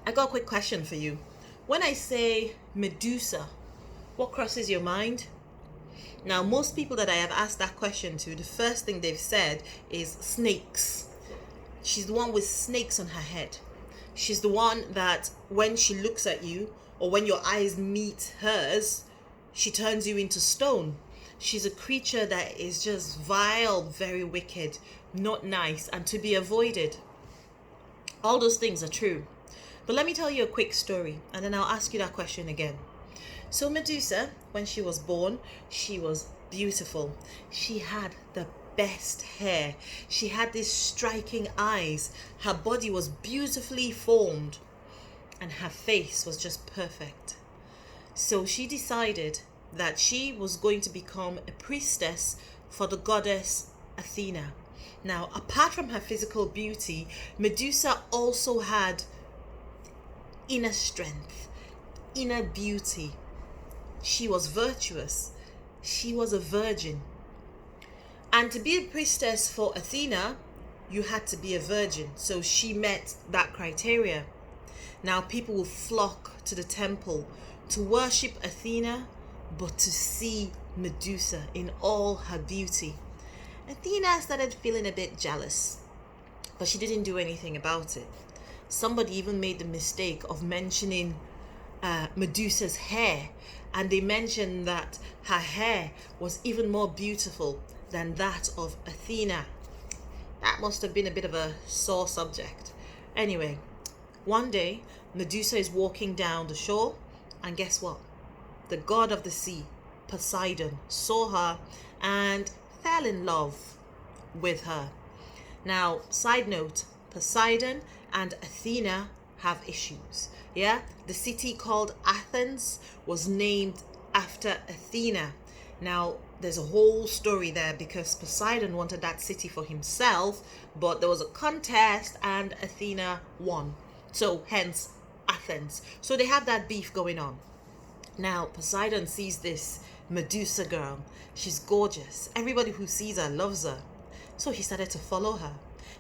I got a quick question for you. When I say Medusa, what crosses your mind? Now, most people that I have asked that question to, the first thing they've said is snakes. She's the one with snakes on her head. She's the one that when she looks at you or when your eyes meet hers, she turns you into stone. She's a creature that is just vile, very wicked, not nice, and to be avoided. All those things are true. But let me tell you a quick story, and then I'll ask you that question again. So, Medusa, when she was born, she was beautiful. She had the best hair. She had these striking eyes. Her body was beautifully formed, and her face was just perfect. So, she decided that she was going to become a priestess for the goddess Athena. Now, apart from her physical beauty, Medusa also had inner strength, inner beauty. She was virtuous. She was a virgin. And to be a priestess for Athena, you had to be a virgin. So she met that criteria. Now people will flock to the temple to worship Athena, but to see Medusa in all her beauty. Athena started feeling a bit jealous, but she didn't do anything about it. Somebody even made the mistake of mentioning Medusa's hair, and they mentioned that her hair was even more beautiful than that of Athena. That must have been a bit of a sore subject. Anyway, one day Medusa is walking down the shore, and guess what? The god of the sea, Poseidon, saw her and fell in love with her. Now, side note, Poseidon and Athena have issues. Yeah, the city called Athens was named after Athena. Now, there's a whole story there because Poseidon wanted that city for himself, but there was a contest and Athena won. So, hence Athens. So, they have that beef going on. Now, Poseidon sees this Medusa girl. She's gorgeous. Everybody who sees her loves her. So he started to follow her.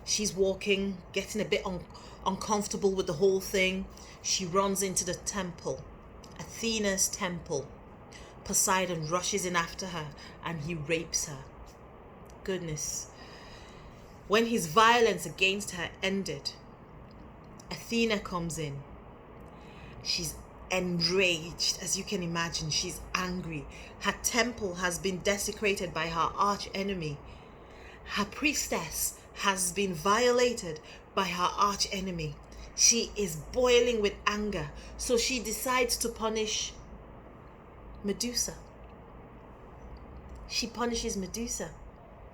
She's walking, getting a bit uncomfortable with the whole thing. She runs into the temple, Athena's temple. Poseidon rushes in after her and he rapes her. Goodness. When his violence against her ended, Athena comes in. She's enraged, as you can imagine. She's angry. Her temple has been desecrated by her arch enemy. Her priestess has been violated by her arch enemy. She is boiling with anger, so she decides to punish Medusa. She punishes Medusa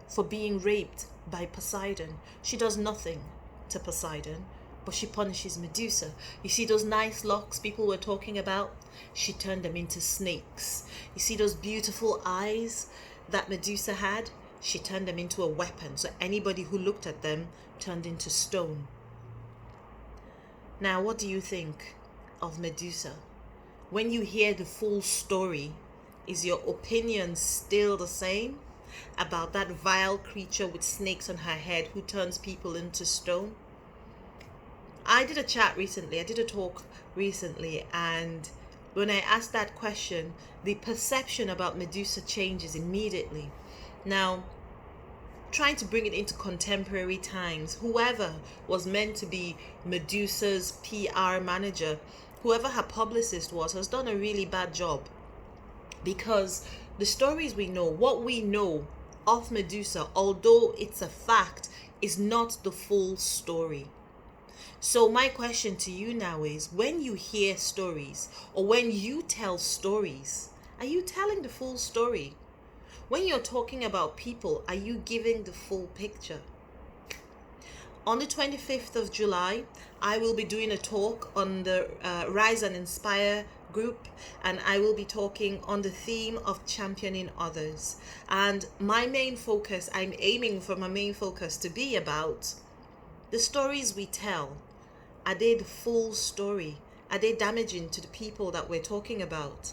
for being raped by Poseidon. She does nothing to Poseidon, but she punishes Medusa. You see those nice locks people were talking about? She turned them into snakes. You see those beautiful eyes that Medusa had? She turned them into a weapon, so anybody who looked at them turned into stone. Now, what do you think of Medusa? When you hear the full story, is your opinion still the same about that vile creature with snakes on her head who turns people into stone? I did a talk recently, and when I asked that question, the perception about Medusa changes immediately. Now, trying to bring it into contemporary times, whoever was meant to be Medusa's PR manager, whoever her publicist was, has done a really bad job. Because the stories we know, what we know of Medusa, although it's a fact, is not the full story. So my question to you now is, when you hear stories or when you tell stories, are you telling the full story? When you're talking about people, are you giving the full picture? On the 25th of July, I will be doing a talk on the Rise and Inspire group, and I will be talking on the theme of championing others. And my main focus, I'm aiming for my main focus to be about the stories we tell. Are they the full story? Are they damaging to the people that we're talking about?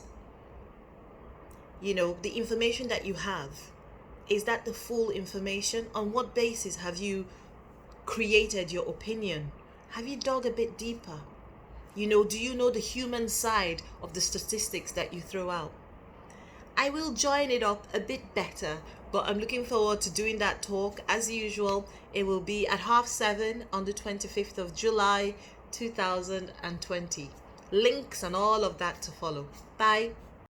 You know, the information that you have, is that the full information? On what basis have you created your opinion? Have you dug a bit deeper? Do you know the human side of the statistics that you throw out? I will join it up a bit better, but I'm looking forward to doing that talk. As usual, it will be at 7:30 on the 25th of July 2020. Links and all of that to follow. Bye.